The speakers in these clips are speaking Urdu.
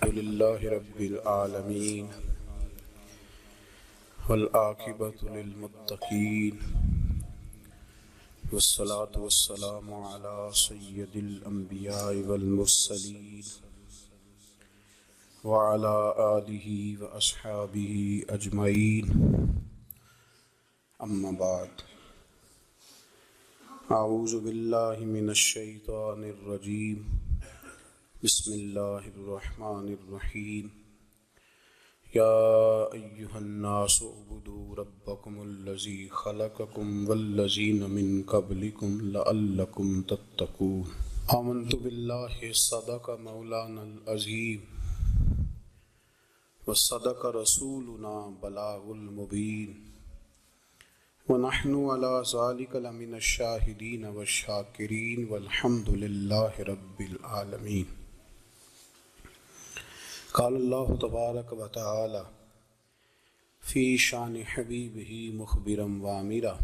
لله رب العالمين والعاقبة للمتقين والصلاة والسلام على سيد الأنبياء والمرسلين وعلى آله وأصحابه أجمعين أما بعد أعوذ بالله من الشيطان الرجيم بسم الله الرحمن الرحيم يا أيها الناس اعبدوا ربكم الذي خلقكم والذين من قبلكم لعلكم تتقون آمنت بالله صدق مولانا العظيم وصدق رسولنا بلاغ المبين ونحن على ذلك لمن الشاهدين والشاكرين والحمد لله رب العالمين قال الله تبارك وتعالى في شان حبيبه مخبرا وامرا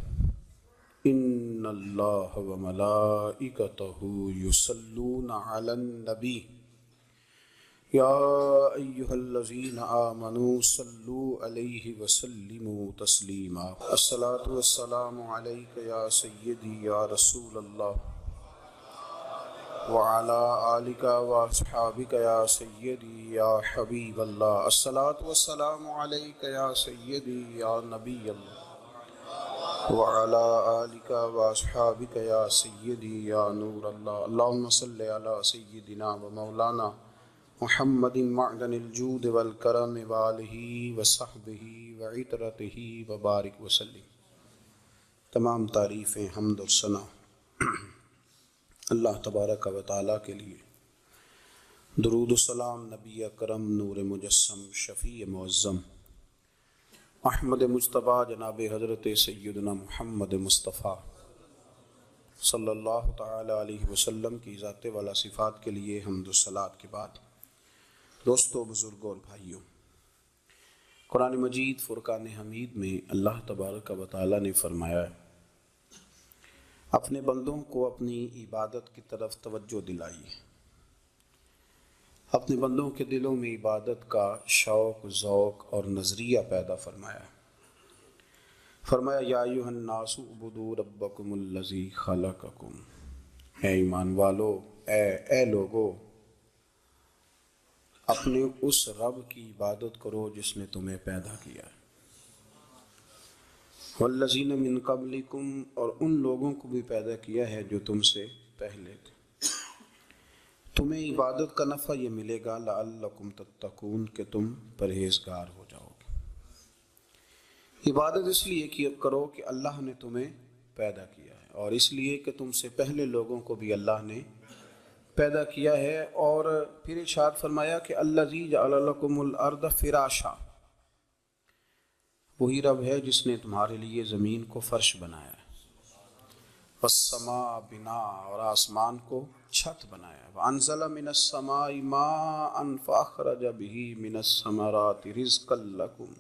إن الله وملائكته يصلون على النبي يا أيها الذين آمنوا صلوا عليه وسلموا تسليما الصلاة والسلام عليك يا سيدي يا رسول الله وعلى آلك وأصحابك يا سيدي يا حبيب الله الصلاة والسلام عليك يا سيدي يا نبي الله وعلى آلك وأصحابك يا سيدي يا نور الله اللهم صل على سيدنا ومولانا محمد معدن الجود والکرم وآلہ وصحبہ وعطرتہ وبارک وسلم۔ تمام تعریفیں حمد اور ثنا اللہ تبارک و تعالیٰ کے لیے، درود و سلام نبی اکرم نور مجسم شفیع معظم احمد مجتبیٰ جناب حضرت سیدنا محمد مصطفیٰ صلی اللہ تعالیٰ علیہ وسلم کی ذات والا صفات کے لیے حمد و صلات کے بعد، دوستو، بزرگوں اور بھائیوں، قرآن مجید فرقان حمید میں اللہ تبارک و تعالیٰ نے فرمایا ہے اپنے بندوں کو اپنی عبادت کی طرف توجہ دلائیے، اپنے بندوں کے دلوں میں عبادت کا شوق، ذوق اور نظریہ پیدا فرمایا۔ فرمایا یا ایھا الناس اعبدوا ربکم الذی خلقکم، اے ایمان والو، اے لوگو، اپنے اس رب کی عبادت کرو جس نے تمہیں پیدا کیا ہے، والذین من قبلکم، اور ان لوگوں کو بھی پیدا کیا ہے جو تم سے پہلے تھے۔ تمہیں عبادت کا نفع یہ ملے گا لعلکم تتقون، کہ تم پرہیزگار ہو جاؤ گے۔ عبادت اس لیے کہ کرو کہ اللہ نے تمہیں پیدا کیا ہے، اور اس لیے کہ تم سے پہلے لوگوں کو بھی اللہ نے پیدا کیا ہے۔ اور پھر ارشاد فرمایا کہ الذی جعل لکم الارض فراشا، وہی رب ہے جس نے تمہارے لیے زمین کو فرش بنایا ہے، والسماء بناء، اور آسمان کو چھت بنایا ہے، وانزل من السماء ماء فاخرج به من الثمرات رزقا لکم،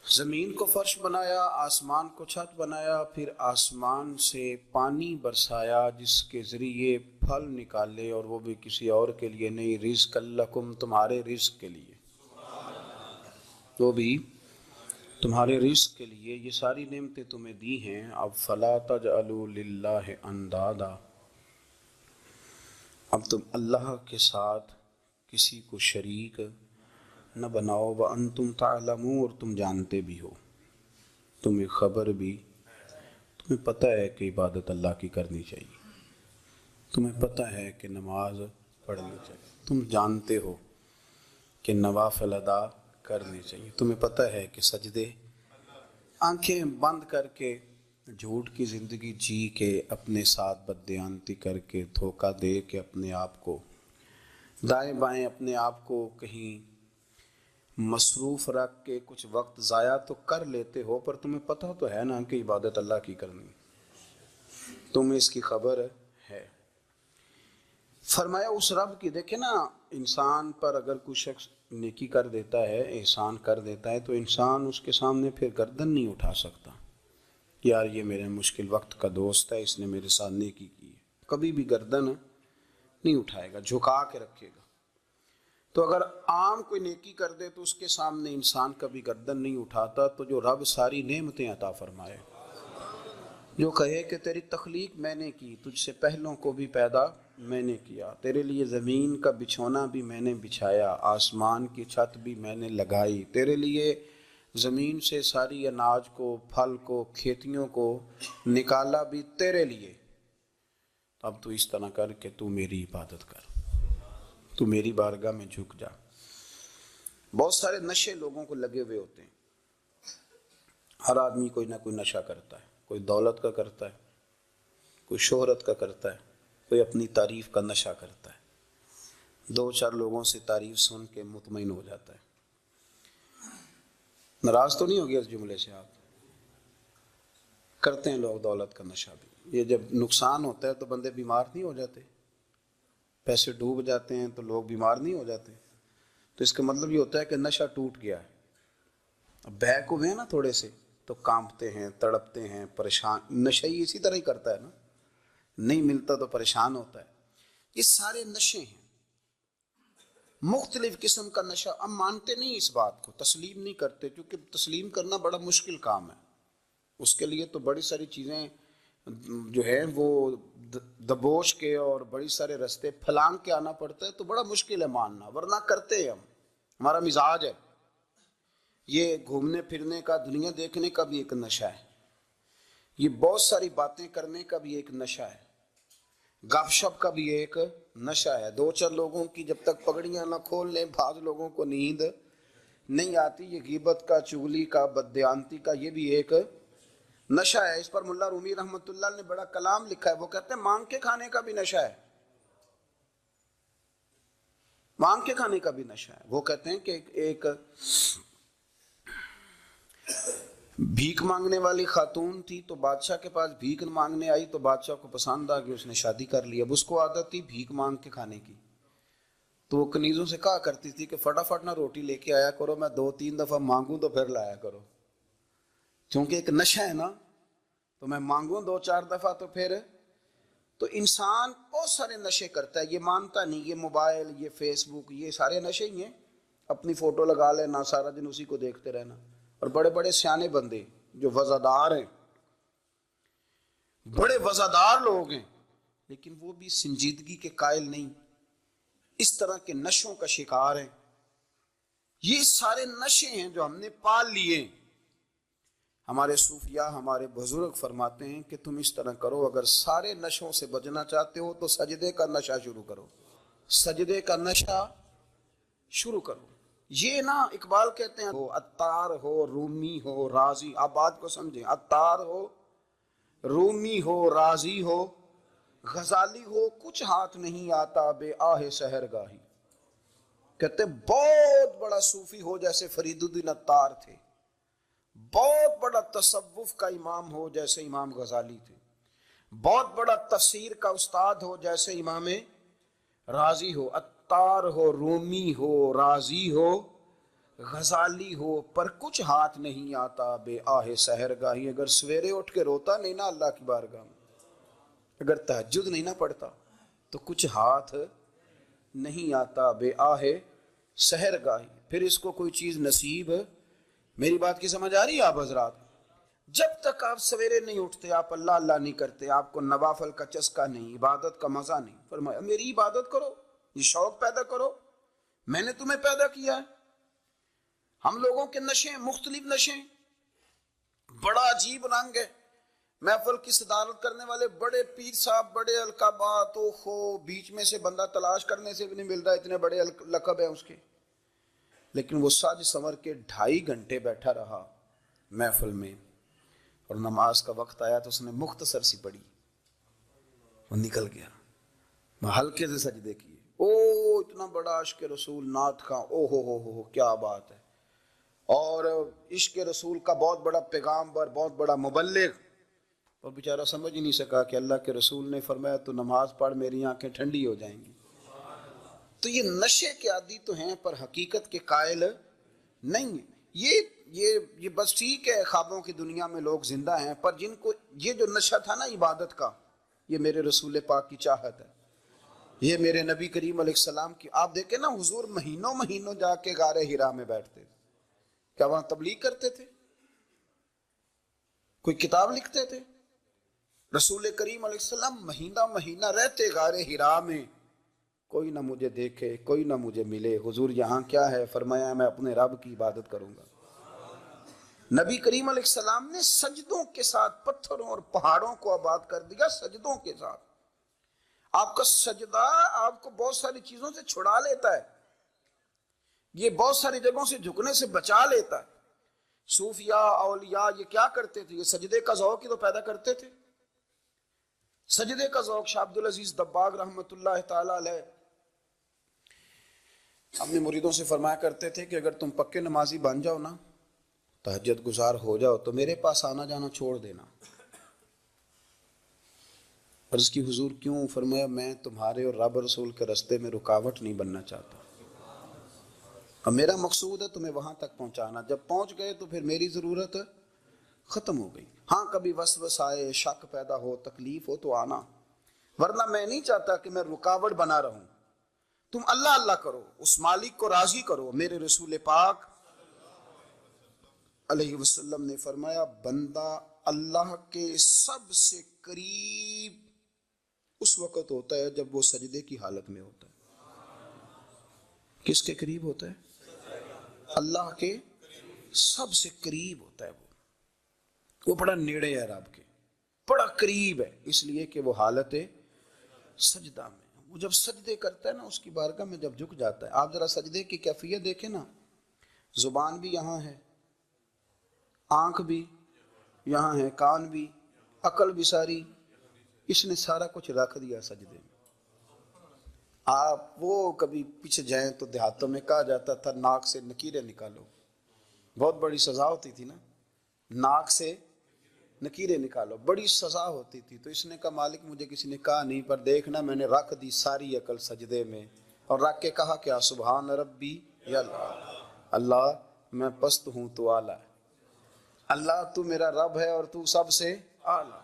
زمین کو فرش بنایا، آسمان کو چھت بنایا، پھر آسمان سے پانی برسایا جس کے ذریعے پھل نکالے، اور وہ بھی کسی اور کے لیے نہیں، رزق لکم، تمہارے رزق کے لیے، وہ بھی تمہارے رزق کے لیے۔ یہ ساری نعمتیں تمہیں دی ہیں، اب فلا تجعلوا للہ اندادا، اب تم اللہ کے ساتھ کسی کو شریک نہ بناؤ، وانتم تعلمون، اور تم جانتے بھی ہو، تمہیں خبر بھی، تمہیں پتہ ہے کہ عبادت اللہ کی کرنی چاہیے، تمہیں پتہ ہے کہ نماز پڑھنی چاہیے، تم جانتے ہو کہ نوافل ادا کرنی چاہیے، تمہیں پتہ ہے کہ سجدے آنکھیں بند کر کے جھوٹ کی زندگی جی کے، اپنے ساتھ بددیانتی کر کے، دھوکہ دے کے، اپنے آپ کو دائیں بائیں، اپنے آپ کو کہیں مصروف رکھ کے کچھ وقت ضائع تو کر لیتے ہو، پر تمہیں پتہ تو ہے نا کہ عبادت اللہ کی کرنی، تمہیں اس کی خبر ہے۔ فرمایا اس رب کی، دیکھیں نا، انسان پر اگر کوئی شخص نیکی کر دیتا ہے، احسان کر دیتا ہے، تو انسان اس کے سامنے پھر گردن نہیں اٹھا سکتا، یار یہ میرے مشکل وقت کا دوست ہے، اس نے میرے ساتھ نیکی کی ہے، کبھی بھی گردن نہیں اٹھائے گا، جھکا کے رکھے گا۔ تو اگر عام کوئی نیکی کر دے تو اس کے سامنے انسان کبھی گردن نہیں اٹھاتا، تو جو رب ساری نعمتیں عطا فرمائے، جو کہے کہ تیری تخلیق میں نے کی، تجھ سے پہلوں کو بھی پیدا میں نے کیا، تیرے لیے زمین کا بچھونا بھی میں نے بچھایا، آسمان کی چھت بھی میں نے لگائی، تیرے لیے زمین سے ساری اناج کو، پھل کو، کھیتیوں کو نکالا بھی تیرے لیے، اب تو اس طرح کر کہ تو میری عبادت کر، تو میری بارگاہ میں جھک جا۔ بہت سارے نشے لوگوں کو لگے ہوئے ہوتے ہیں، ہر آدمی کوئی نہ کوئی نشہ کرتا ہے، کوئی دولت کا کرتا ہے، کوئی شہرت کا کرتا ہے، کوئی اپنی تعریف کا نشہ کرتا ہے، دو چار لوگوں سے تعریف سن کے مطمئن ہو جاتا ہے۔ ناراض تو نہیں ہو گیا اس جملے سے؟ آپ کرتے ہیں لوگ دولت کا نشہ بھی، یہ جب نقصان ہوتا ہے تو بندے بیمار نہیں ہو جاتے؟ پیسے ڈوب جاتے ہیں تو لوگ بیمار نہیں ہو جاتے؟ تو اس کا مطلب یہ ہوتا ہے کہ نشہ ٹوٹ گیا ہے۔ اب بہک ہوئے ہیں نا تھوڑے سے تو کانپتے ہیں، تڑپتے ہیں، پریشان۔ نشہ ہی اسی طرح ہی کرتا ہے نا، نہیں ملتا تو پریشان ہوتا ہے۔ یہ سارے نشے ہیں، مختلف قسم کا نشہ۔ ہم مانتے نہیں اس بات کو، تسلیم نہیں کرتے، کیونکہ تسلیم کرنا بڑا مشکل کام ہے۔ اس کے لیے تو بڑی ساری چیزیں جو ہیں وہ دبوچ کے اور بڑی سارے رستے پھلانگ کے آنا پڑتا ہے، تو بڑا مشکل ہے ماننا، ورنہ کرتے ہیں ہم، ہمارا مزاج ہے۔ یہ گھومنے پھرنے کا، دنیا دیکھنے کا بھی ایک نشہ ہے، یہ بہت ساری باتیں کرنے کا بھی ایک نشہ ہے، گپ شپ کا بھی ایک نشہ ہے۔ دو چار لوگوں کی جب تک پگڑیاں نہ کھول لیں، بعض لوگوں کو نیند نہیں آتی، یہ غیبت کا، چغلی کا، بددیانتی کا، یہ بھی ایک نشہ ہے۔ اس پر ملا رومی رحمۃ اللہ نے بڑا کلام لکھا ہے، وہ کہتے ہیں مانگ کے کھانے کا بھی نشہ ہے، مانگ کے کھانے کا بھی نشہ ہے۔ وہ کہتے ہیں کہ ایک بھیک مانگنے والی خاتون تھی، تو بادشاہ کے پاس بھیک مانگنے آئی، تو بادشاہ کو پسند آ گئی، اس نے شادی کر لی۔ اب اس کو عادت تھی بھیک مانگ کے کھانے کی، تو وہ کنیزوں سے کہا کرتی تھی کہ فٹافٹ نہ روٹی لے کے آیا کرو، میں 2-3 دفعہ مانگوں تو پھر لایا کرو، کیونکہ ایک نشہ ہے نا، تو میں مانگوں 2-4 دفعہ تو پھر۔ تو انسان بہت سارے نشے کرتا ہے، یہ مانتا نہیں، یہ موبائل، یہ فیس بک، یہ سارے نشے ہی ہیں۔ اپنی فوٹو لگا لینا، سارا دن اسی کو دیکھتے رہنا۔ اور بڑے بڑے سیانے بندے جو وزادار ہیں، بڑے وزادار لوگ ہیں، لیکن وہ بھی سنجیدگی کے قائل نہیں، اس طرح کے نشوں کا شکار ہیں۔ یہ سارے نشے ہیں جو ہم نے پال لیے۔ ہمارے صوفیاء، ہمارے بزرگ فرماتے ہیں کہ تم اس طرح کرو، اگر سارے نشوں سے بچنا چاہتے ہو تو سجدے کا نشہ شروع کرو، سجدے کا نشہ شروع کرو۔ یہ نا اقبال کہتے ہیں، ہو عطار ہو، رومی ہو، رازی، آپ بات کو سمجھیں، عطار ہو، رومی ہو، رازی ہو، غزالی ہو، کچھ ہاتھ نہیں آتا بے آہ سحر گاہی۔ کہتے بہت بڑا صوفی ہو جیسے فرید الدین عطار تھے، بہت بڑا تصوف کا امام ہو جیسے امام غزالی تھے، بہت بڑا تفسیر کا استاد ہو جیسے امام رازی ہو، عطار ہو، رومی ہو، رازی ہو، غزالی ہو، پر کچھ ہاتھ نہیں آتا بے آہ سحر گاہی۔ اگر سویرے اٹھ کے روتا نہیں نا اللہ کی بارگاہ میں، اگر تہجد نہیں نہ پڑھتا، تو کچھ ہاتھ نہیں آتا بے آہ سحر گاہی۔ پھر اس کو کوئی چیز نصیب، میری بات کی سمجھ آ رہی ہے آپ حضرات؟ جب تک آپ سویرے نہیں اٹھتے، آپ اللہ اللہ نہیں کرتے، آپ کو نوافل کا چسکا نہیں، عبادت کا مزہ نہیں، فرمایا میری عبادت کرو، یہ شوق پیدا کرو، میں نے تمہیں پیدا کیا ہے۔ ہم لوگوں کے نشے، مختلف نشے، بڑا عجیب رنگ ہے۔ محفل کی صدارت کرنے والے بڑے پیر صاحب، بڑے القابات، بیچ میں سے بندہ تلاش کرنے سے بھی نہیں مل رہا، اتنے بڑے لقب ہیں اس کے، لیکن وہ سج سنور کے 2.5 گھنٹے بیٹھا رہا محفل میں، اور نماز کا وقت آیا تو اس نے مختصر سی پڑھی، وہ نکل گیا، ہلکے سے سجدے کیے۔ اتنا بڑا عشق رسول، نعت خواں، ہو کیا بات ہے، اور عشق رسول کا بہت بڑا پیغامبر، بہت بڑا مبلغ، اور بیچارہ سمجھ ہی نہیں سکا کہ اللہ کے رسول نے فرمایا تو نماز پڑھ میری آنکھیں ٹھنڈی ہو جائیں گی۔ تو یہ نشے کے عادی تو ہیں پر حقیقت کے قائل نہیں ہیں۔ یہ بس ٹھیک ہے، خوابوں کی دنیا میں لوگ زندہ ہیں، پر جن کو یہ جو نشہ تھا نا عبادت کا، یہ میرے رسول پاک کی چاہت ہے، یہ میرے نبی کریم علیہ السلام کی، آپ دیکھیں نا حضور مہینوں مہینوں جا کے غار حرا میں بیٹھتے تھے. کیا وہاں تبلیغ کرتے تھے؟ کوئی کتاب لکھتے تھے؟ رسول کریم علیہ السلام مہینہ مہینہ رہتے غار حرا میں. کوئی نہ مجھے دیکھے، کوئی نہ مجھے ملے. حضور یہاں کیا ہے؟ فرمایا میں اپنے رب کی عبادت کروں گا. نبی کریم علیہ السلام نے سجدوں کے ساتھ پتھروں اور پہاڑوں کو آباد کر دیا، سجدوں کے ساتھ. آپ کا سجدہ آپ کو بہت ساری چیزوں سے چھڑا لیتا ہے، یہ بہت ساری جگہوں سے جھکنے سے بچا لیتا ہے. صوفیاء اولیاء یہ کیا کرتے تھے؟ یہ سجدے کا ذوق ہی تو پیدا کرتے تھے. سجدے کا ذوق. شاہ عبدالعزیز دباغ رحمۃ اللہ تعالی علیہ اپنے مریدوں سے فرمایا کرتے تھے کہ اگر تم پکے نمازی بن جاؤ نا، تہجد گزار ہو جاؤ، تو میرے پاس آنا جانا چھوڑ دینا. عرض کی حضور کیوں؟ فرمایا میں تمہارے اور رب رسول کے رستے میں رکاوٹ نہیں بننا چاہتا، اور میرا مقصود ہے تمہیں وہاں تک پہنچانا. جب پہنچ گئے تو پھر میری ضرورت ختم ہو گئی. ہاں کبھی وسوس آئے، شک پیدا ہو، تکلیف ہو تو آنا، ورنہ میں نہیں چاہتا کہ میں رکاوٹ بنا رہوں. تم اللہ اللہ کرو، اس مالک کو راضی کرو. میرے رسول پاک علیہ وسلم نے فرمایا بندہ اللہ کے سب سے قریب اس وقت ہوتا ہے جب وہ سجدے کی حالت میں ہوتا ہے. کس کے قریب ہوتا ہے؟ اللہ کے سب سے قریب ہوتا ہے. وہ بڑا نیڑے ہے رب کے، بڑا قریب ہے، اس لیے کہ وہ حالت سجدہ میں. وہ جب سجدے کرتا ہے نا، اس کی بارگاہ میں جب جھک جاتا ہے. آپ ذرا سجدے کی کیفیت دیکھیں نا، زبان بھی یہاں ہے، آنکھ بھی یہاں ہے، کان بھی، عقل بھی ساری، اس نے سارا کچھ رکھ دیا سجدے میں. آپ وہ کبھی پیچھے جائیں تو دیہاتوں میں کہا جاتا تھا ناک سے نکیریں نکالو، بہت بڑی سزا ہوتی تھی نا، ناک سے نکیریں نکالو، بڑی سزا ہوتی تھی. تو اس نے کہا مالک مجھے کسی نے کہا نہیں، پر دیکھنا میں نے رکھ دی ساری عقل سجدے میں، اور رکھ کے کہا کیا؟ سبحان ربی یا اللہ میں پست ہوں تو اعلیٰ ہے، اللہ تو میرا رب ہے اور تو سب سے اعلیٰ.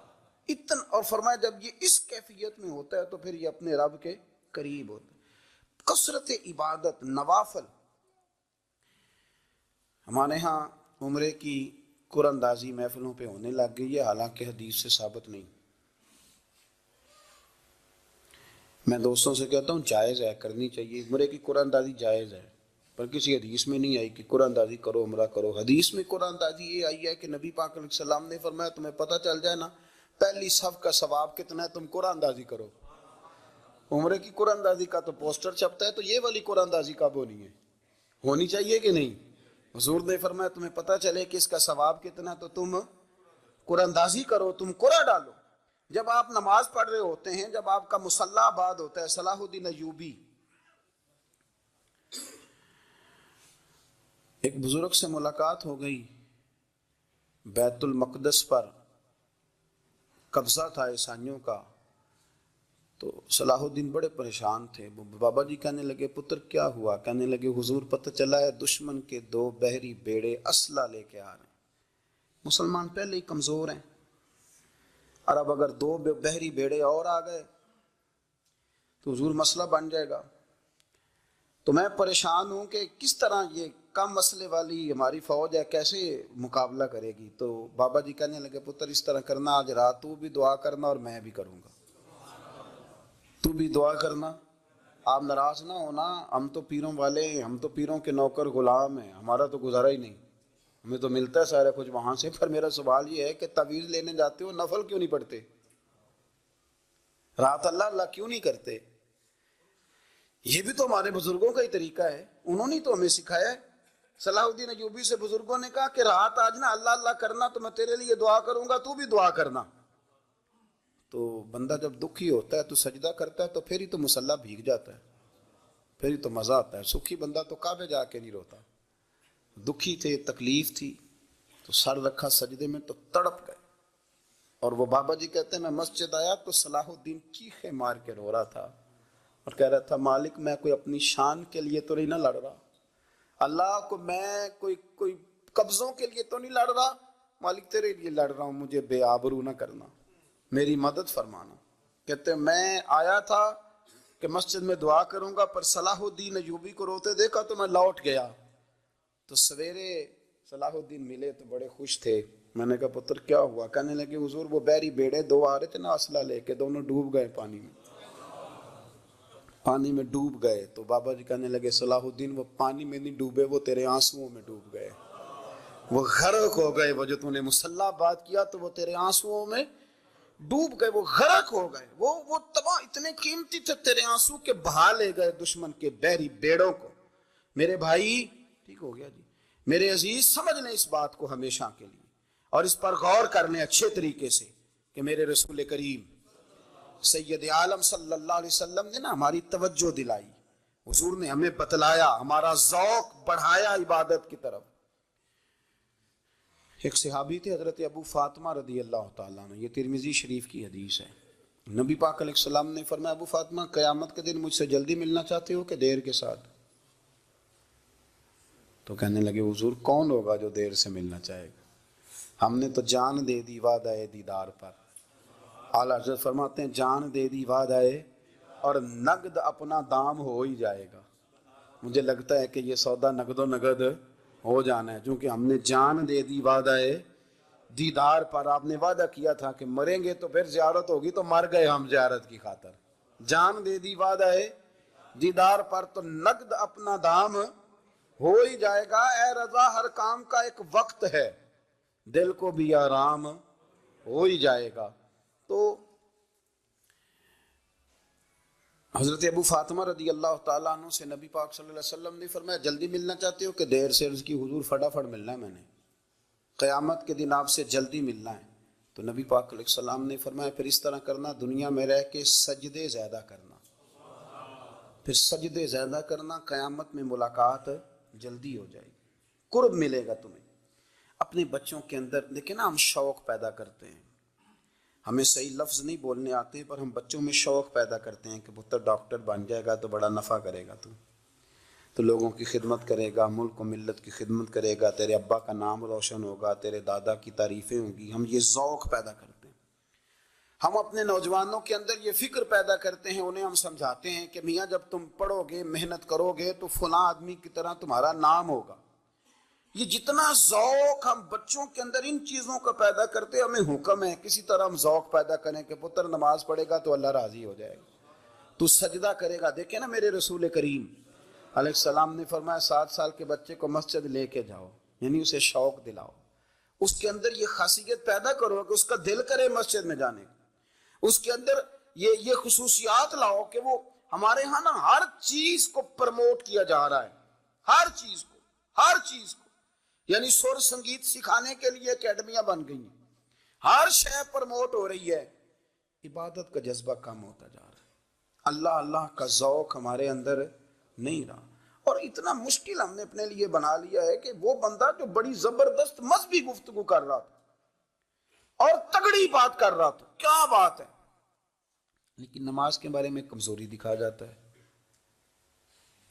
اتنا. اور فرمایا جب یہ اس کیفیت میں ہوتا ہے تو پھر یہ اپنے رب کے قریب ہوتا ہے. کثرت عبادت، نوافل. ہمارے ہاں عمرے کی قرآن اندازی محفلوں پہ ہونے لگ گئی ہے، حالانکہ حدیث سے ثابت نہیں. میں دوستوں سے کہتا ہوں جائز ہے، کرنی چاہیے، عمرے کی قرآن اندازی جائز ہے، پر کسی حدیث میں نہیں آئی کہ قرآن اندازی کرو عمرہ کرو. حدیث میں قرآن اندازی یہ آئی ہے کہ نبی پاک علیہ السلام نے فرمایا تمہیں پتہ چل جائے نا پہلی صف کا ثواب کتنا ہے، تم قرآن اندازی کرو. عمرے کی قرآن اندازی کا تو پوسٹر چھپتا ہے، تو یہ والی قرآن اندازی کب ہونی ہے؟ ہونی چاہیے کہ نہیں؟ حضور نے فرمایا تمہیں پتہ چلے کہ اس کا ثواب کتنا، تو تم قرآن اندازی کرو، تم قرآن ڈالو. جب آپ نماز پڑھ رہے ہوتے ہیں، جب آپ کا مصلی آباد ہوتا ہے، صلاح الدین ایوبی ایک بزرگ سے ملاقات ہو گئی، بیت المقدس پر قبضہ تھا عیسائیوں کا. تو صلاح الدین بڑے پریشان تھے. بابا جی کہنے لگے پتر کیا ہوا؟ کہنے لگے حضور پتہ چلا ہے دشمن کے 2 بحری بیڑے اسلحہ لے کے آ رہے ہیں. مسلمان پہلے ہی کمزور ہیں، اور اب اگر 2 بحری بیڑے اور آ گئے تو حضور مسئلہ بن جائے گا. تو میں پریشان ہوں کہ کس طرح یہ کم مسئلے والی ہماری فوج ہے کیسے مقابلہ کرے گی. تو بابا جی کہنے لگے پتر اس طرح کرنا، آج رات تو بھی دعا کرنا اور میں بھی کروں گا، تو بھی دعا کرنا. آپ ناراض نہ ہونا، ہم تو پیروں والے ہیں، ہم تو پیروں کے نوکر غلام ہیں، ہمارا تو گزارا ہی نہیں، ہمیں تو ملتا ہے سارا کچھ وہاں سے. پر میرا سوال یہ ہے کہ تعویذ لینے جاتے ہو نفل کیوں نہیں پڑھتے؟ رات اللہ اللہ کیوں نہیں کرتے؟ یہ بھی تو ہمارے بزرگوں کا ہی طریقہ ہے، انہوں نے تو ہمیں سکھایا ہے. صلاح الدین ایوبی سے بزرگوں نے کہا کہ رات آج نا اللہ اللہ کرنا، تو میں تیرے لیے دعا کروں گا، تو بھی دعا کرنا. تو بندہ جب دکھی ہوتا ہے تو سجدہ کرتا ہے، تو پھر ہی تو مصلی بھیگ جاتا ہے، پھر ہی تو مزہ آتا ہے. سکھی بندہ تو کعبے جا کے نہیں روتا. دکھی تھے، تکلیف تھی، تو سر رکھا سجدے میں تو تڑپ گئے. اور وہ بابا جی کہتے ہیں میں مسجد آیا تو صلاح الدین چیخے مار کے رو رہا تھا اور کہہ رہا تھا مالک میں کوئی اپنی شان کے لیے تو نہیں نہ لڑ رہا، اللہ کو میں کوئی قبضوں کے لیے تو نہیں لڑ رہا، مالک تیرے لیے لڑ رہا ہوں، مجھے بے آبرو نہ کرنا، میری مدد فرمانا. کہتے ہیں میں آیا تھا کہ مسجد میں دعا کروں گا، پر صلاح الدین ایوبی کو روتے دیکھا تو میں لوٹ گیا۔ تو سویرے صلاح الدین ملے تو بڑے خوش تھے۔ میں نے کہا پتر کیا ہوا؟ کہنے لگے حضور وہ بحری بیڑے دو آ رہے تھے نا اسلحہ لے کے، دونوں ڈوب گئے پانی میں ڈوب گئے۔ تو بابا جی کہنے لگے صلاح الدین وہ پانی میں نہیں ڈوبے، وہ تیرے آنسوؤں میں ڈوب گئے، وہ غرق ہو گئے۔ وہ جو تو نے مسلح بات کیا تو وہ تیرے آنسوؤں میں ڈوب گئے، وہ غرق ہو گئے، وہ تباہ، اتنے قیمتی تھے تیرے آنسو کے بہا لے گئے دشمن کے بحری بیڑوں کو۔ میرے بھائی ٹھیک ہو گیا جی، میرے عزیز سمجھ لیں اس بات کو ہمیشہ کے لیے، اور اس پر غور کر لیں اچھے طریقے سے کہ میرے رسول کریم سید عالم صلی اللہ علیہ وسلم نے نا ہماری توجہ دلائی، حضور نے ہمیں بتلایا، ہمارا ذوق بڑھایا عبادت کی طرف۔ ایک صحابی تھے حضرت ابو فاطمہ رضی اللہ تعالیٰ عنہ، یہ ترمذی شریف کی حدیث ہے۔ نبی پاک علیہ السلام نے فرمایا ابو فاطمہ قیامت کے دن مجھ سے جلدی ملنا چاہتے ہو کہ دیر کے ساتھ؟ تو کہنے لگے حضور کون ہوگا جو دیر سے ملنا چاہے گا؟ ہم نے تو جان دے دی وعدہ دیدار پر۔ اعلیٰ حضرت فرماتے ہیں جان دے دی وعدہ اور نقد اپنا دام ہو ہی جائے گا۔ مجھے لگتا ہے کہ یہ سودا نقد و نقد ہو جانا ہے، چونکہ ہم نے جان دے دی وعدہ دیدار پر۔ آپ نے وعدہ کیا تھا کہ مریں گے تو پھر زیارت ہوگی، تو مر گئے ہم زیارت کی خاطر۔ جان دے دی وعدہ دیدار پر تو نقد اپنا دام ہو ہی جائے گا۔ اے رضا ہر کام کا ایک وقت ہے، دل کو بھی آرام ہو ہی جائے گا۔ تو حضرت ابو فاطمہ رضی اللہ تعالیٰ عنہ سے نبی پاک صلی اللہ علیہ وسلم نے فرمایا جلدی ملنا چاہتے ہو کہ دیر سے؟ عرض کی حضور فٹافٹ ملنا ہے، میں نے قیامت کے دن آپ سے جلدی ملنا ہے۔ تو نبی پاک علیہ السلام نے فرمایا پھر اس طرح کرنا، دنیا میں رہ کے سجدے زیادہ کرنا، پھر سجدے زیادہ کرنا، قیامت میں ملاقات جلدی ہو جائے گی، قرب ملے گا تمہیں۔ اپنے بچوں کے اندر دیکھیں نا، ہم شوق پیدا کرتے ہیں، ہمیں صحیح لفظ نہیں بولنے آتے پر ہم بچوں میں شوق پیدا کرتے ہیں کہ پتر ڈاکٹر بن جائے گا تو بڑا نفع کرے گا، تو لوگوں کی خدمت کرے گا، ملک و ملت کی خدمت کرے گا، تیرے ابا کا نام روشن ہوگا، تیرے دادا کی تعریفیں ہوں گی۔ ہم یہ ذوق پیدا کرتے ہیں۔ ہم اپنے نوجوانوں کے اندر یہ فکر پیدا کرتے ہیں، انہیں ہم سمجھاتے ہیں کہ میاں جب تم پڑھو گے، محنت کرو گے تو فلاں آدمی کی طرح تمہارا نام ہوگا۔ یہ جتنا ذوق ہم بچوں کے اندر ان چیزوں کا پیدا کرتے، ہمیں حکم ہے کسی طرح ہم ذوق پیدا کریں کہ پتر نماز پڑھے گا تو اللہ راضی ہو جائے گا، تو سجدہ کرے گا۔ دیکھیں نا میرے رسول کریم علیہ السلام نے فرمایا 7 سال کے بچے کو مسجد لے کے جاؤ، یعنی اسے شوق دلاؤ، اس کے اندر یہ خاصیت پیدا کرو کہ اس کا دل کرے مسجد میں جانے کا، اس کے اندر یہ خصوصیات لاؤ کہ وہ ہمارے ہاں نا ہر چیز کو پرموٹ کیا جا رہا ہے، ہر چیز کو، یعنی سر سنگیت سکھانے کے لیے اکیڈمیاں بن گئی ہیں، ہر شے پرموٹ ہو رہی ہے، عبادت کا جذبہ کم ہوتا جا رہا ہے، اللہ اللہ کا ذوق ہمارے اندر نہیں رہا۔ اور اتنا مشکل ہم نے اپنے لیے بنا لیا ہے کہ وہ بندہ جو بڑی زبردست مذہبی گفتگو کر رہا تھا اور تگڑی بات کر رہا تھا، کیا بات ہے، لیکن نماز کے بارے میں کمزوری دکھا جاتا ہے،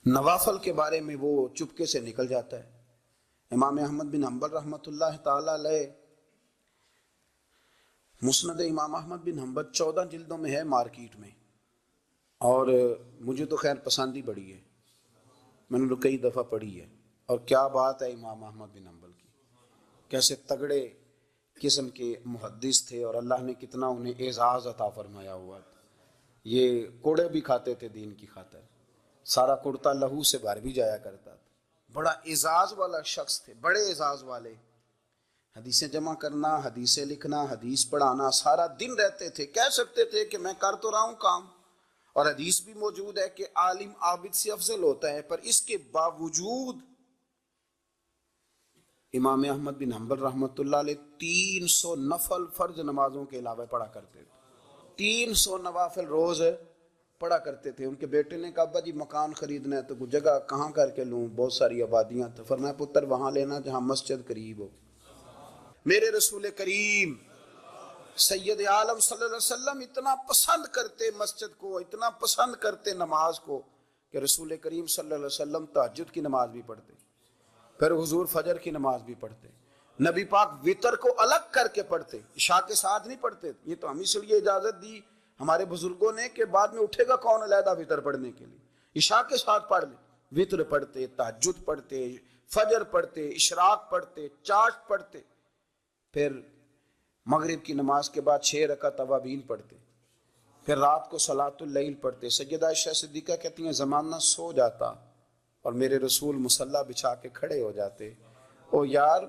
نوافل کے بارے میں وہ چپکے سے نکل جاتا ہے۔ امام احمد بن حنبل رحمۃ اللہ تعالی علیہ، مسند امام احمد بن حنبل 14 جلدوں میں ہے مارکیٹ میں، اور مجھے تو خیر پسند ہی بڑی ہے، میں نے تو کئی دفعہ پڑھی ہے۔ اور کیا بات ہے امام احمد بن حنبل کی، کیسے تگڑے قسم کے محدث تھے، اور اللہ نے کتنا انہیں اعزاز عطا فرمایا ہوا تھا۔ یہ کوڑے بھی کھاتے تھے دین کی خاطر، سارا کرتا لہو سے بھر بھی جایا کرتا تھا، بڑا اعزاز والا شخص تھے، بڑے اعزاز والے، حدیثیں جمع کرنا، حدیثیں لکھنا، حدیث پڑھانا، سارا دن رہتے تھے۔ کہہ سکتے تھے کہ میں کر تو رہا ہوں کام، اور حدیث بھی موجود ہے کہ عالم عابد سے افضل ہوتا ہے، پر اس کے باوجود امام احمد بن حنبل رحمۃ اللہ علیہ 300 نفل فرض نمازوں کے علاوہ پڑھا کرتے تھے، 300 نوافل روز پڑھا کرتے تھے۔ ان کے بیٹے نے کہا ابا جی مکان خریدنا ہے تو کوئی جگہ کہاں کر کے لوں، بہت ساری آبادیاں، تو فرمایا پتر وہاں لینا جہاں مسجد قریب ہو۔ میرے رسول کریم سید عالم صلی اللہ علیہ وسلم اتنا پسند کرتے مسجد کو، اتنا پسند کرتے نماز کو، کہ رسول کریم صلی اللہ علیہ وسلم تہجد کی نماز بھی پڑھتے، پھر حضور فجر کی نماز بھی پڑھتے، نبی پاک وتر کو الگ کر کے پڑھتے، عشاء کے ساتھ نہیں پڑھتے۔ یہ تو ہم اس لیے اجازت دی ہمارے بزرگوں نے کہ بعد میں اٹھے گا کون علیحدہ وطر پڑھنے کے لیے، عشاء کے ساتھ پڑھ لیں، وطر پڑھتے، تہجد پڑھتے، فجر پڑھتے، اشراق پڑھتے، چاشت پڑھتے، پھر مغرب کی نماز کے بعد 6 رکعت اوابین پڑھتے، پھر رات کو صلاۃ اللیل پڑھتے۔ سیدہ عائشہ صدیقہ کہتی ہیں زمانہ سو جاتا اور میرے رسول مصلی بچھا کے کھڑے ہو جاتے، او یار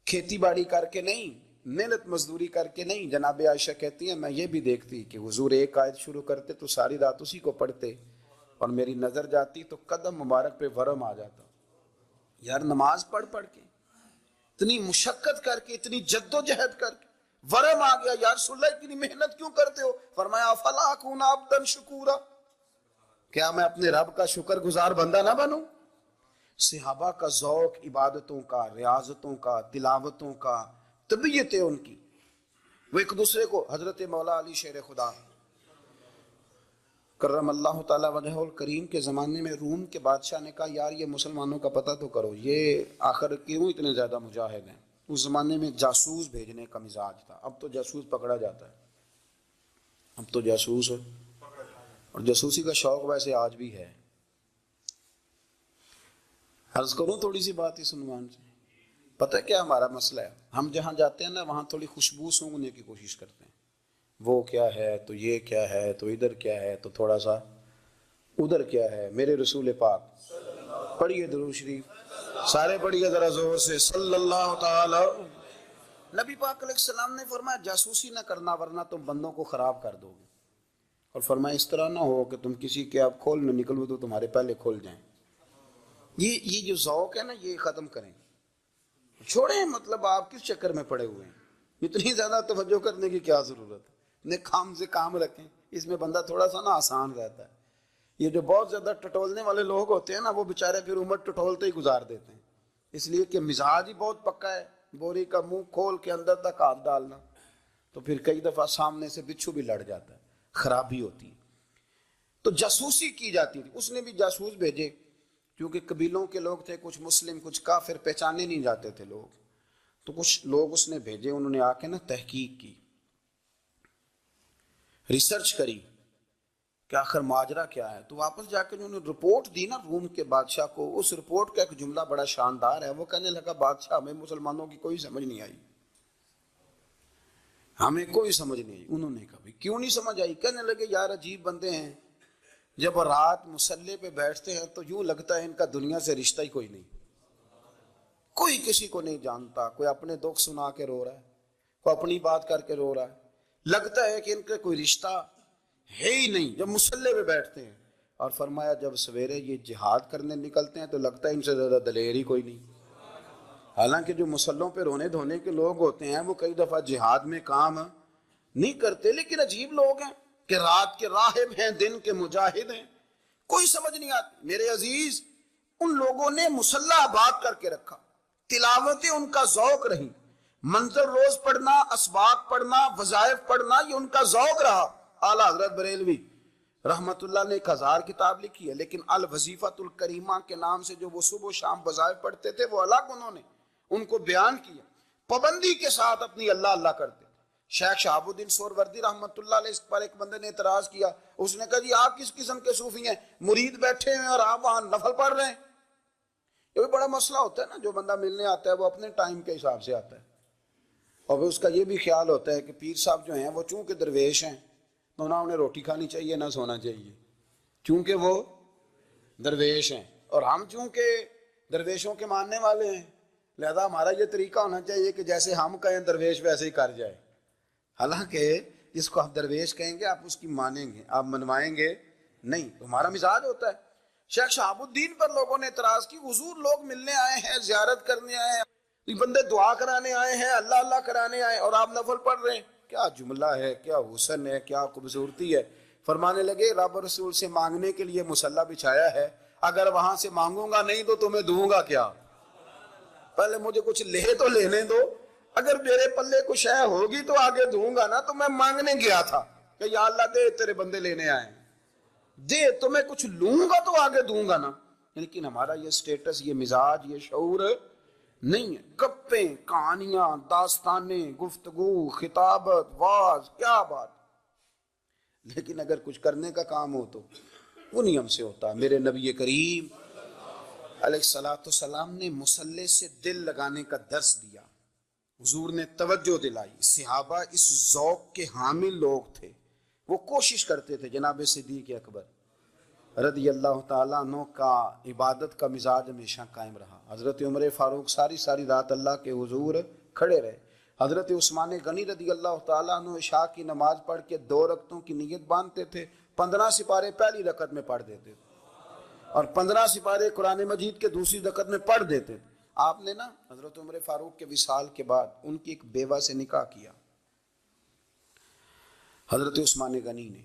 کھیتی باڑی کر کے نہیں، محنت مزدوری کر کے نہیں۔ جناب عائشہ کہتی ہیں میں یہ بھی دیکھتی کہ حضور ایک آیت شروع کرتے تو ساری رات اسی کو پڑھتے، اور میری نظر جاتی تو قدم مبارک پہ ورم آ جاتا۔ یار نماز پڑھ پڑھ کے، اتنی مشقت کر کے، اتنی جد و جہد کر کے ورم آ گیا، یا رسول اللہ اتنی محنت کیوں کرتے ہو؟ فرمایا افلا اکون عبدا شکورا، کیا میں اپنے رب کا شکر گزار بندہ نہ بنوں؟ صحابہ کا ذوق عبادتوں کا، ریاضتوں کا، تلاوتوں کا، طبیعت ان کی، وہ ایک دوسرے کو، حضرت مولا علی شیر خدا کرم اللہ تعالیٰ وجہہ الکریم کے زمانے میں روم کے بادشاہ نے کہا یار یہ مسلمانوں کا پتہ تو کرو، یہ آخر کیوں اتنے زیادہ مجاہد ہیں؟ اس زمانے میں جاسوس بھیجنے کا مزاج تھا، اب تو جاسوس پکڑا جاتا ہے، اب تو جاسوس ہے، اور جاسوسی کا شوق ویسے آج بھی ہے۔ عرض کروں تھوڑی سی بات اس عنوان سے، پتہ کیا ہمارا مسئلہ ہے؟ ہم جہاں جاتے ہیں نا وہاں تھوڑی خوشبو سونگنے کی کوشش کرتے ہیں، وہ کیا ہے تو یہ کیا ہے تو ادھر کیا ہے تو تھوڑا سا ادھر کیا ہے۔ میرے رسول پاک، پڑھیے درود شریف، سارے پڑھیے ذرا زور سے، صلی اللہ تعالی۔ نبی پاک علیہ السلام نے فرمایا جاسوسی نہ کرنا ورنہ تم بندوں کو خراب کر دو گے، اور فرمایا اس طرح نہ ہو کہ تم کسی کے آپ کھولنے نکلو تو تمہارے پہلے کھول جائیں۔ یہ جو ذوق ہے نا یہ ختم کریں، چھوڑیں، مطلب آپ کس چکر میں پڑے ہوئے ہیں؟ اتنی زیادہ توجہ کرنے کی کیا ضرورت ہے؟ کام سے کام رکھیں، اس میں بندہ تھوڑا سا نا آسان رہتا ہے۔ یہ جو بہت زیادہ ٹٹولنے والے لوگ ہوتے ہیں نا وہ بےچارے پھر عمر ٹٹولتے ہی گزار دیتے ہیں، اس لیے کہ مزاج ہی بہت پکا ہے، بوری کا منہ کھول کے اندر تک ہاتھ ڈالنا، تو پھر کئی دفعہ سامنے سے بچھو بھی لڑ جاتا ہے، خرابی ہوتی ہے۔ تو جاسوسی کی جاتی تھی، اس نے بھی جاسوس بھیجے، کیونکہ قبیلوں کے لوگ تھے، کچھ مسلم کچھ کافر، پہچانے نہیں جاتے تھے لوگ، تو کچھ لوگ اس نے بھیجے، انہوں نے آ کے نا تحقیق کی، ریسرچ کری کہ آخر ماجرا کیا ہے، تو واپس جا کے انہوں نے رپورٹ دی نا روم کے بادشاہ کو۔ اس رپورٹ کا ایک جملہ بڑا شاندار ہے، وہ کہنے لگا بادشاہ ہمیں مسلمانوں کی کوئی سمجھ نہیں آئی، ہمیں کوئی سمجھ نہیں آئی۔ انہوں نے کہا کیوں نہیں سمجھ آئی؟ کہنے لگے یار عجیب بندے ہیں، جب رات مصلی پہ بیٹھتے ہیں تو یوں لگتا ہے ان کا دنیا سے رشتہ ہی کوئی نہیں، کوئی کسی کو نہیں جانتا، کوئی اپنے دکھ سنا کے رو رہا ہے، کوئی اپنی بات کر کے رو رہا ہے، لگتا ہے کہ ان کا کوئی رشتہ ہے ہی نہیں جب مصلی پہ بیٹھتے ہیں۔ اور فرمایا جب سویرے یہ جہاد کرنے نکلتے ہیں تو لگتا ہے ان سے زیادہ دلیر ہی کوئی نہیں، حالانکہ جو مسلوں پہ رونے دھونے کے لوگ ہوتے ہیں وہ کئی دفعہ جہاد میں کام نہیں کرتے، لیکن عجیب لوگ ہیں کہ رات کے راہب ہیں، دن کے مجاہد ہیں، کوئی سمجھ نہیں آتی۔ میرے عزیز، ان لوگوں نے مصلی آباد کر کے رکھا، تلاوتیں ان کا ذوق رہی، منظر روز پڑھنا، اسباق پڑھنا، وظائف پڑھنا، یہ ان کا ذوق رہا۔ اعلیٰ حضرت بریلوی رحمت اللہ نے 1000 کتاب لکھی ہے، لیکن الوظیفۃ الکریمہ کے نام سے جو وہ صبح و شام وظائف پڑھتے تھے وہ الگ انہوں نے ان کو بیان کیا، پابندی کے ساتھ اپنی اللہ اللہ کرتے۔ شیخ شہاب الدین سہروردی رحمت اللہ علیہ اس پر ایک بندے نے اعتراض کیا، اس نے کہا جی آپ کس قسم کے صوفی ہیں، مرید بیٹھے ہیں اور آپ وہاں نفل پڑھ رہے ہیں؟ یہ بھی بڑا مسئلہ ہوتا ہے نا، جو بندہ ملنے آتا ہے وہ اپنے ٹائم کے حساب سے آتا ہے، اور اس کا یہ بھی خیال ہوتا ہے کہ پیر صاحب جو ہیں وہ چونکہ درویش ہیں تو نہ انہیں روٹی کھانی چاہیے نہ سونا چاہیے، چونکہ وہ درویش ہیں، اور ہم چونکہ درویشوں کے ماننے والے ہیں لہذا ہمارا یہ طریقہ ہونا چاہیے کہ جیسے ہم کہیں درویش ویسے ہی کر جائے۔ حالانکہ جس کو آپ درویش کہیں گے آپ اس کی مانیں گے، آپ منوائیں گے نہیں، ہمارا مزاج ہوتا ہے۔ شیخ شہاب الدین پر لوگوں نے اعتراض کی، حضور لوگ ملنے آئے ہیں، زیارت کرنے آئے ہیں، یہ بندے دعا کرانے آئے ہیں، اللہ اللہ کرانے آئے، اور آپ نفل پڑھ رہے ہیں، کیا جملہ ہے، کیا حسن ہے، کیا خوبصورتی ہے۔ فرمانے لگے رب اور رسول سے مانگنے کے لیے مصلی بچھایا ہے، اگر وہاں سے مانگوں گا نہیں تو تمہیں دوں گا کیا؟ پہلے مجھے کچھ لے تو لینے دو، اگر میرے پلے کچھ ہے ہوگی تو آگے دوں گا نا، تو میں مانگنے گیا تھا کہ یا اللہ دے تیرے بندے لینے آئے، دے تو میں کچھ لوں گا تو آگے دوں گا نا۔ لیکن ہمارا یہ سٹیٹس، یہ مزاج، یہ شعور نہیں ہے۔ گپیں، کہانیاں، داستانیں، گفتگو، خطابت، واز، کیا بات، لیکن اگر کچھ کرنے کا کام ہو تو وہ نہیں ہم سے ہوتا۔ میرے نبی کریم علیہ الصلوۃ والسلام نے مصلی سے دل لگانے کا درس دیا، حضور نے توجہ دلائی۔ صحابہ اس ذوق کے حامل لوگ تھے، وہ کوشش کرتے تھے۔ جناب صدیق اکبر رضی اللہ تعالیٰ عنہ کا عبادت کا مزاج ہمیشہ قائم رہا۔ حضرت عمر فاروق ساری رات اللہ کے حضور کھڑے رہے۔ حضرت عثمان غنی رضی اللہ تعالیٰ عنہ عشاء کی نماز پڑھ کے 2 رکعتوں کی نیت باندھتے تھے، 15 سپارے پہلی رکعت میں پڑھ دیتے تھے اور 15 سپارے قرآن مجید کے دوسری رکعت میں پڑھ دیتے تھے۔ آپ نے نا حضرت عمر فاروق کے وصال کے بعد ان کی ایک بیوہ سے نکاح کیا، حضرت عثمان غنی نے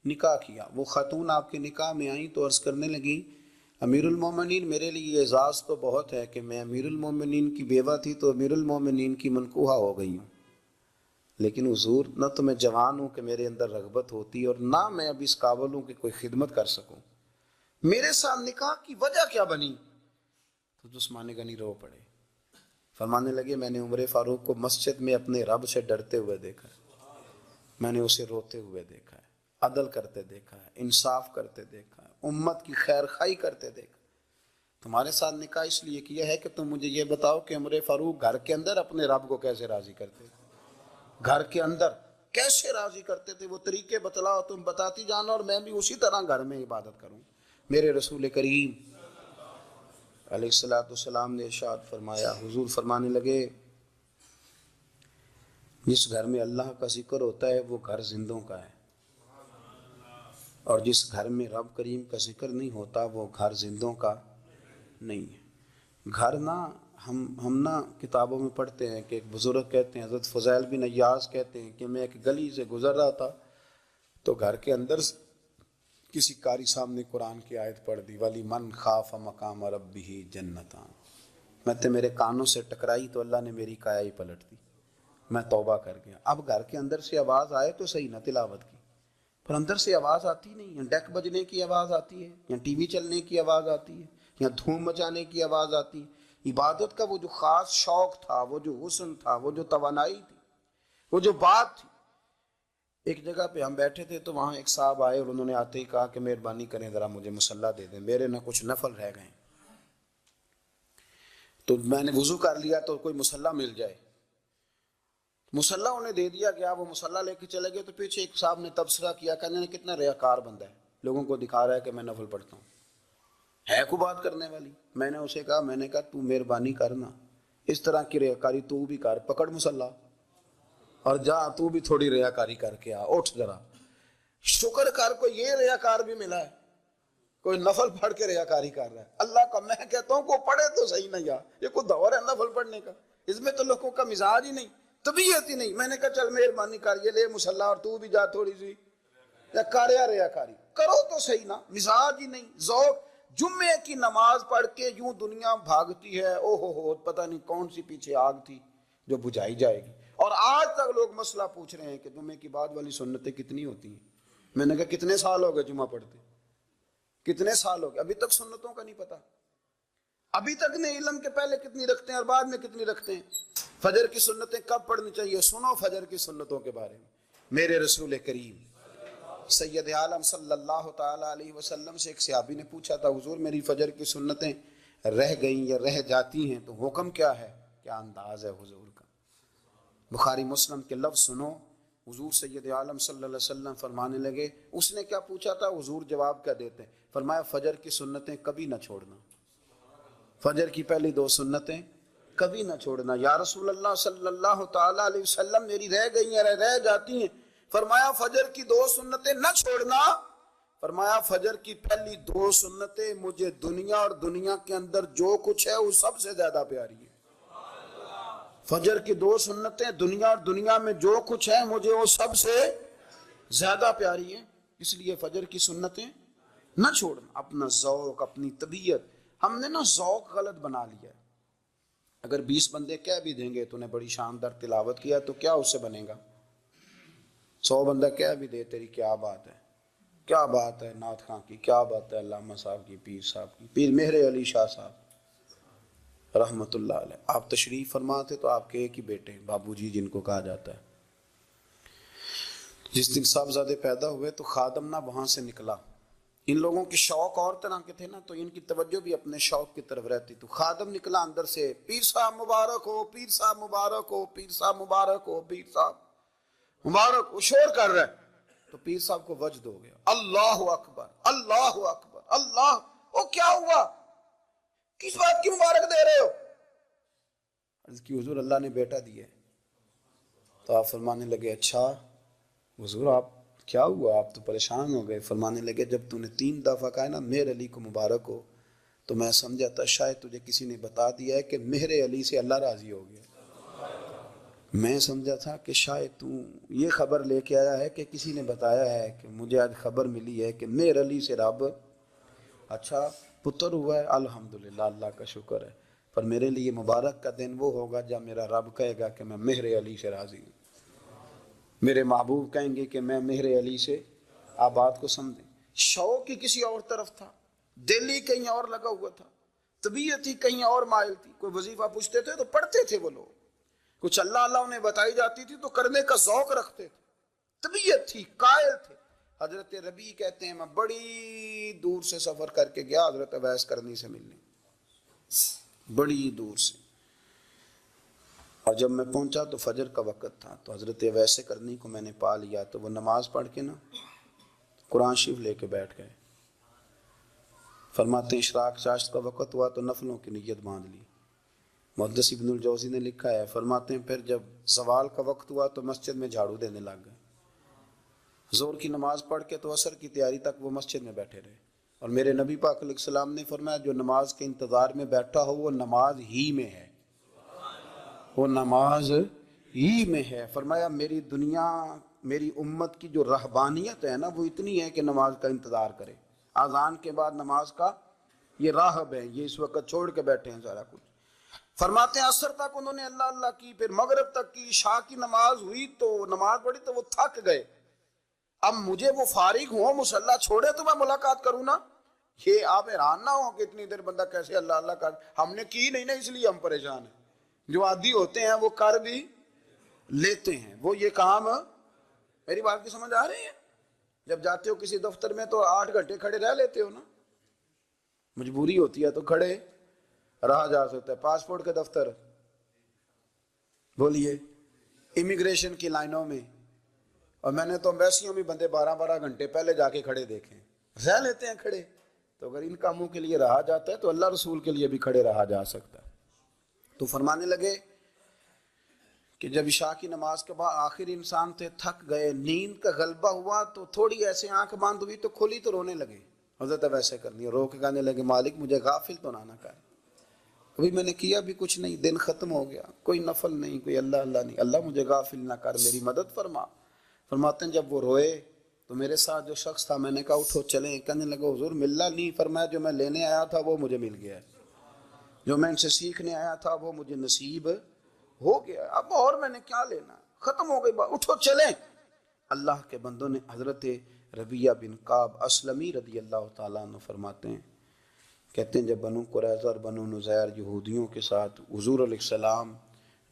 نکاح کیا۔ وہ خاتون آپ کے نکاح میں آئیں تو عرض کرنے لگیں، امیر المومنین میرے لیے اعزاز تو بہت ہے کہ میں امیر المومنین کی بیوہ تھی تو امیر المومنین کی منکوحہ ہو گئی ہوں، لیکن حضور نہ تو میں جوان ہوں کہ میرے اندر رغبت ہوتی اور نہ میں اب اس قابل ہوں کہ کوئی خدمت کر سکوں، میرے ساتھ نکاح کی وجہ کیا بنی؟ تو عثمان غنی رو پڑے، فرمانے لگے میں نے عمر فاروق کو مسجد میں اپنے رب سے ڈرتے ہوئے دیکھا ہے، میں نے اسے روتے ہوئے دیکھا ہے، عدل کرتے دیکھا ہے، انصاف کرتے دیکھا ہے، امت کی خیر خواہی کرتے دیکھا۔ تمہارے ساتھ نکاح اس لیے کیا ہے کہ تم مجھے یہ بتاؤ کہ عمر فاروق گھر کے اندر اپنے رب کو کیسے راضی کرتے تھے، گھر کے اندر کیسے راضی کرتے تھے، وہ طریقے بتلاؤ، تم بتاتی جانا اور میں بھی اسی طرح گھر میں عبادت کروں۔ میرے رسول کریم علیہ الصلوۃ والسلام نے ارشاد فرمایا، حضور فرمانے لگے جس گھر میں اللہ کا ذکر ہوتا ہے وہ گھر زندوں کا ہے، اور جس گھر میں رب کریم کا ذکر نہیں ہوتا وہ گھر زندوں کا نہیں ہے۔ گھر نا ہم نا کتابوں میں پڑھتے ہیں کہ ایک بزرگ کہتے ہیں، حضرت فضیل بن عیاض کہتے ہیں کہ میں ایک گلی سے گزر رہا تھا تو گھر کے اندر کسی قاری صاحب نے قرآن کی آیت پڑھ دی، وَلِمَنْ خَافَ مَقَامَ رَبِّهِ جَنَّتَانِ، میں میرے کانوں سے ٹکرائی تو اللہ نے میری کایا ہی پلٹ دی، میں توبہ کر گیا۔ اب گھر کے اندر سے آواز آئے تو صحیح نہ تلاوت کی، پر اندر سے آواز آتی نہیں، یا ڈیک بجنے کی آواز آتی ہے، یا ٹی وی چلنے کی آواز آتی ہے، یا دھوم مچانے کی آواز آتی ہے۔ عبادت کا وہ جو خاص شوق تھا، وہ جو حسن تھا، وہ جو توانائی تھی، وہ جو بات تھی۔ ایک جگہ پہ ہم بیٹھے تھے تو وہاں ایک صاحب آئے اور انہوں نے آتے ہی کہا کہ مہربانی کریں ذرا مجھے مصلی دے دیں، میرے نہ کچھ نفل رہ گئے۔ تو میں نے وضو کر لیا تو کوئی مصلی مل جائے، مصلی انہیں دے دیا گیا، وہ مصلی لے کے چلے گئے تو پیچھے ایک صاحب نے تبصرہ کیا، کہنے نے کتنا ریاکار بندہ ہے، لوگوں کو دکھا رہا ہے کہ میں نفل پڑھتا ہوں، ہے کوئی بات کرنے والی؟ میں نے اسے کہا تو مہربانی کرنا، اس طرح کی ریاکاری تو بھی کر، پکڑ مصلی اور جا تو بھی تھوڑی ریاکاری کر کے آ، اٹھ ذرا، شکر کر کو یہ ریاکار بھی ملا ہے، کوئی نفل پڑھ کے ریاکاری کر رہا ہے۔ اللہ کا میں کہتا ہوں کو پڑھے تو صحیح نہ، یار یہ کوئی دور ہے نفل پڑھنے کا؟ اس میں تو لوگوں کا مزاج ہی نہیں، طبیعت ہی نہیں۔ میں نے کہا چل مہربانی کر یہ لے مصلی اور تو بھی جا تھوڑی سی ریاکاری کرو تو صحیح نا، مزاج ہی نہیں، ذوق۔ جمعے کی نماز پڑھ کے یوں دنیا بھاگتی ہے، او ہو پتہ نہیں کون سی پیچھے آگ تھی جو بجھائی جائے گی، اور آج تک لوگ مسئلہ پوچھ رہے ہیں کہ جمعے کی بعد والی سنتیں کتنی ہوتی ہیں۔ میں نے کہا کتنے سال ہو گئے جمعہ پڑھتے، کتنے سال ہو گئے، ابھی تک سنتوں کا نہیں پتا، ابھی تک نے علم کے پہلے کتنی رکھتے ہیں اور بعد میں کتنی رکھتے ہیں۔ فجر کی سنتیں کب پڑھنی چاہیے؟ سنو فجر کی سنتوں کے بارے میں۔ میرے رسول کریم سید عالم صلی اللہ تعالی علیہ وسلم سے ایک صحابی نے پوچھا تھا، حضور میری فجر کی سنتیں رہ گئیں یا رہ جاتی ہیں تو حکم کیا ہے؟ کیا انداز ہے حضور کا، بخاری مسلم کے لفظ سنو۔ حضور سید عالم صلی اللہ علیہ وسلم فرمانے لگے، اس نے کیا پوچھا تھا؟ حضور جواب کیا دیتے ہیں؟ فرمایا فجر کی سنتیں کبھی نہ چھوڑنا، فجر کی پہلی 2 سنتیں کبھی نہ چھوڑنا۔ یا رسول اللہ صلی اللہ تعالی علیہ وسلم میری رہ گئی ہیں، رہ جاتی ہیں۔ فرمایا فجر کی 2 سنتیں نہ چھوڑنا، فرمایا فجر کی پہلی 2 سنتیں مجھے دنیا اور دنیا کے اندر جو کچھ ہے وہ سب سے زیادہ پیاری ہے۔ فجر کی 2 سنتیں دنیا اور دنیا میں جو کچھ ہے مجھے وہ سب سے زیادہ پیاری ہیں، اس لیے فجر کی سنتیں نہ چھوڑنا۔ اپنا ذوق، اپنی طبیعت، ہم نے نا ذوق غلط بنا لیا ہے۔ اگر 20 بندے کہہ بھی دیں گے تو نے بڑی شاندار تلاوت کیا تو کیا اس سے بنے گا؟ 100 بندہ کہہ بھی دے تیری کیا بات ہے، کیا بات ہے نعت خاں کی، کیا بات ہے علامہ صاحب کی، پیر صاحب کی، پیر مہر علی شاہ صاحب رحمت اللہ علیہ۔ آپ تشریف فرما تھے تو آپ کے ایک ہی بیٹے بابو جی جن کو کہا جاتا ہے، جس دن صاحبزادے پیدا ہوئے تو خادم نہ وہاں سے نکلا. ان لوگوں کے شوق اور طرح کے تھے نا، تو ان کی توجہ بھی اپنے شوق کی طرف رہتی. تو خادم نکلا اندر سے، پیر صاحب مبارک ہو، پیر صاحب مبارک ہو، پیر صاحب مبارک ہو، پیر صاحب مبارک ہو، شور کر رہا ہے. تو پیر صاحب کو وجد ہو گیا، اللہ اکبر اللہ اکبر اللہ. او کیا ہوا، کس بات کی مبارک دے رہے ہو؟ عرض کی حضور اللہ نے بیٹا دیا. تو آپ فرمانے لگے اچھا حضور آپ کیا ہوا، آپ تو پریشان ہو گئے. فرمانے لگے جب تو نے 3 دفعہ کہا نا مہر علی کو مبارک ہو، تو میں سمجھا تھا شاید تجھے کسی نے بتا دیا ہے کہ مہر علی سے اللہ راضی ہو گیا. میں سمجھا تھا کہ شاید تو یہ خبر لے کے آیا ہے کہ کسی نے بتایا ہے کہ مجھے آج خبر ملی ہے کہ مہر علی سے رب اچھا پتر ہوا ہے. الحمدللہ اللہ کا شکر ہے. پر میرے لیے مبارک کا دن وہ ہوگا جب میرا رب کہے گا کہ میں مہر علی سے راضی ہوں. میرے محبوب کہیں گے کہ میں مہر علی سے. آپ بات کو سمجھیں. شوق ہی کسی اور طرف تھا، دل ہی کہیں اور لگا ہوا تھا، طبیعت ہی کہیں اور مائل تھی. کوئی وظیفہ پوچھتے تھے تو پڑھتے تھے وہ لوگ، کچھ اللہ اللہ انہیں بتائی جاتی تھی تو کرنے کا ذوق رکھتے تھے، طبیعت تھی، قائل تھے. حضرت ربیع کہتے ہیں میں بڑی دور سے سفر کر کے گیا حضرت اویس کرنی سے ملنے، بڑی دور سے. اور جب میں پہنچا تو فجر کا وقت تھا. تو حضرت اویس کرنی کو میں نے پا لیا. تو وہ نماز پڑھ کے نا قرآن شریف لے کے بیٹھ گئے. فرماتے ہیں اشراق چاشت کا وقت ہوا تو نفلوں کی نیت باندھ لی. محدث ابن الجوزی نے لکھا ہے، فرماتے ہیں پھر جب زوال کا وقت ہوا تو مسجد میں جھاڑو دینے لگ گئے. ظہر کی نماز پڑھ کے تو عصر کی تیاری تک وہ مسجد میں بیٹھے رہے. اور میرے نبی پاک علیہ السلام نے فرمایا جو نماز کے انتظار میں بیٹھا ہو وہ نماز ہی میں ہے، وہ نماز ہی میں ہے. فرمایا میری دنیا میری امت کی جو رہبانیت ہے نا وہ اتنی ہے کہ نماز کا انتظار کرے. اذان کے بعد نماز کا یہ راہب ہے، یہ اس وقت چھوڑ کے بیٹھے ہیں سارا کچھ. فرماتے ہیں عصر تک انہوں نے اللہ اللہ کی، پھر مغرب تک کی، عشاء کی نماز ہوئی تو نماز پڑھی تو وہ تھک گئے. اب مجھے وہ فارغ ہوں مصلی چھوڑے تو میں ملاقات کروں نا. یہ آپ حیران نہ ہو کہ اتنی دیر بندہ کیسے اللہ اللہ کر. ہم نے کی نہیں نا اس لیے ہم پریشان ہیں. جو عادی ہوتے ہیں وہ کر بھی لیتے ہیں. وہ یہ کام میری بات کی سمجھ آ رہی ہے؟ جب جاتے ہو کسی دفتر میں تو 8 گھنٹے کھڑے رہ لیتے ہو نا، مجبوری ہوتی ہے تو کھڑے رہا جا سکتا ہے. پاسپورٹ کے دفتر بولیے، امیگریشن کی لائنوں میں، اور میں نے تو امبیسیوں میں بندے 12 گھنٹے پہلے جا کے کھڑے دیکھے، رہ لیتے ہیں کھڑے. تو اگر ان کاموں کے لیے رہا جاتا ہے تو اللہ رسول کے لیے بھی کھڑے رہا جا سکتا ہے. تو فرمانے لگے کہ جب عشاء کی نماز کے بعد آخر انسان تھے، تھک گئے، نیند کا غلبہ ہوا تو تھوڑی ایسے آنکھ بند ہوئی تو کھلی تو رونے لگے. حضرت ویسے کرنی رو کے کہنے لگے مالک مجھے غافل تو نہ کر، ابھی میں نے کیا بھی کچھ نہیں، دن ختم ہو گیا، کوئی نفل نہیں، کوئی اللہ اللہ نہیں، اللہ مجھے غافل نہ کر، میری مدد فرما. فرماتے ہیں جب وہ روئے تو میرے ساتھ جو شخص تھا میں نے کہا اٹھو چلیں. کہنے لگا حضور ملنا نہیں. فرمایا جو میں لینے آیا تھا وہ مجھے مل گیا ہے، جو میں ان سے سیکھنے آیا تھا وہ مجھے نصیب ہو گیا، اب اور میں نے کیا لینا، ختم ہو گئی بات، اٹھو چلیں. اللہ کے بندوں نے حضرت ربیعہ بن کعب اسلمی رضی اللہ تعالیٰ عنہ فرماتے ہیں، کہتے ہیں جب بنو قریظہ اور بنو نذیر یہودیوں کے ساتھ حضور علیہ السلام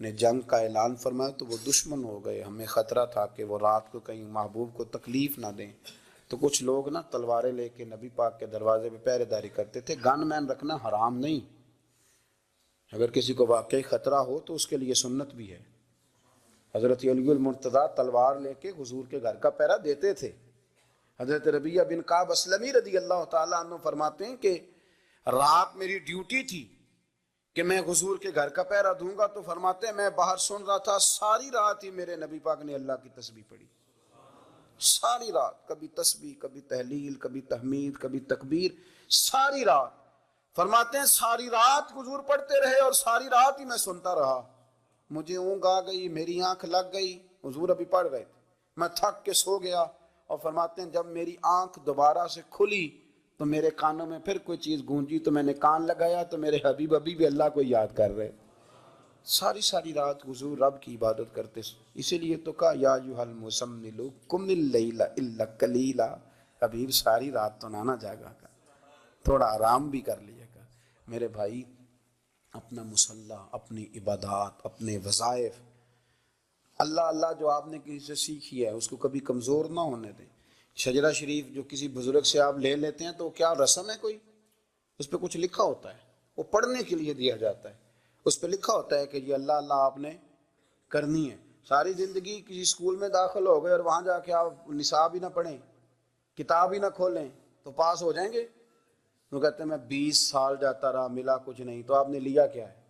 نے جنگ کا اعلان فرمایا تو وہ دشمن ہو گئے. ہمیں خطرہ تھا کہ وہ رات کو کہیں محبوب کو تکلیف نہ دیں. تو کچھ لوگ نا تلواریں لے کے نبی پاک کے دروازے پہ پہرے داری کرتے تھے. گن مین رکھنا حرام نہیں، اگر کسی کو واقعی خطرہ ہو تو اس کے لیے سنت بھی ہے. حضرت علی المرتضیٰ تلوار لے کے حضور کے گھر کا پہرا دیتے تھے. حضرت ربیعہ بن کعب اسلمی رضی اللہ تعالیٰ عنہ فرماتے ہیں کہ رات میری ڈیوٹی تھی کہ میں حضور کے گھر کا پہرا دوں گا. تو فرماتے ہیں میں باہر سن رہا تھا، ساری رات ہی میرے نبی پاک نے اللہ کی تسبیح پڑھی، ساری رات، کبھی تسبیح، کبھی تحلیل، کبھی تحمید، کبھی تکبیر، ساری رات. فرماتے ہیں ساری رات حضور پڑھتے رہے اور ساری رات ہی میں سنتا رہا. مجھے اونگ آ گئی، میری آنکھ لگ گئی، حضور ابھی پڑھ رہے تھے، میں تھک کے سو گیا. اور فرماتے ہیں جب میری آنکھ دوبارہ سے کھلی تو میرے کانوں میں پھر کوئی چیز گونجی تو میں نے کان لگایا تو میرے حبیب ابھی بھی اللہ کو یاد کر رہے. ساری رات حضور رب کی عبادت کرتے. اسی لیے تو کہا یا ایھا المزمل قم اللیل الا قلیلا، حبیب ساری رات تو نہ جاگا کر، تھوڑا آرام بھی کر لیا کر. میرے بھائی اپنا مصلی، اپنی عبادات، اپنے وظائف اللہ اللہ جو آپ نے کسی سے سیکھی ہے اس کو کبھی کمزور نہ ہونے دیں۔ شجرہ شریف جو کسی بزرگ سے آپ لے لیتے ہیں تو کیا رسم ہے کوئی؟ اس پہ کچھ لکھا ہوتا ہے، وہ پڑھنے کے لیے دیا جاتا ہے، اس پہ لکھا ہوتا ہے کہ جی اللہ اللہ آپ نے کرنی ہے۔ ساری زندگی کسی اسکول میں داخل ہو گئے اور وہاں جا کے آپ نصاب ہی نہ پڑھیں، کتاب ہی نہ کھولیں تو پاس ہو جائیں گے؟ وہ کہتے ہیں میں 20 سال جاتا رہا ملا کچھ نہیں، تو آپ نے لیا کیا ہے؟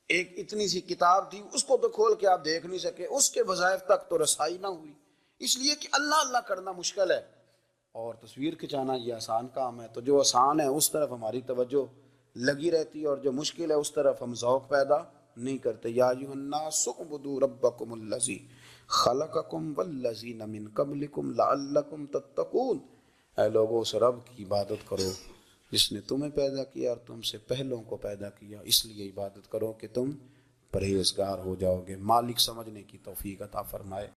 ایک اتنی سی کتاب تھی، اس کو تو کھول کے آپ دیکھ نہیں سکے، اس کے وظائف تک تو رسائی نہ ہوئی، اس لیے کہ اللہ اللہ کرنا مشکل ہے اور تصویر کھنچانا یہ آسان کام ہے۔ تو جو آسان ہے اس طرف ہماری توجہ لگی رہتی ہے اور جو مشکل ہے اس طرف ہم ذوق پیدا نہیں کرتے۔ یا ایھا الناس اعبدوا ربکم الذی خلقکم والذین من قبلکم لعلکم تتقون، اے لوگوں اس رب کی عبادت کرو جس نے تمہیں پیدا کیا اور تم سے پہلوں کو پیدا کیا، اس لیے عبادت کرو کہ تم پرہیزگار ہو جاؤ گے۔ مالک سمجھنے کی توفیق عطا فرمائے۔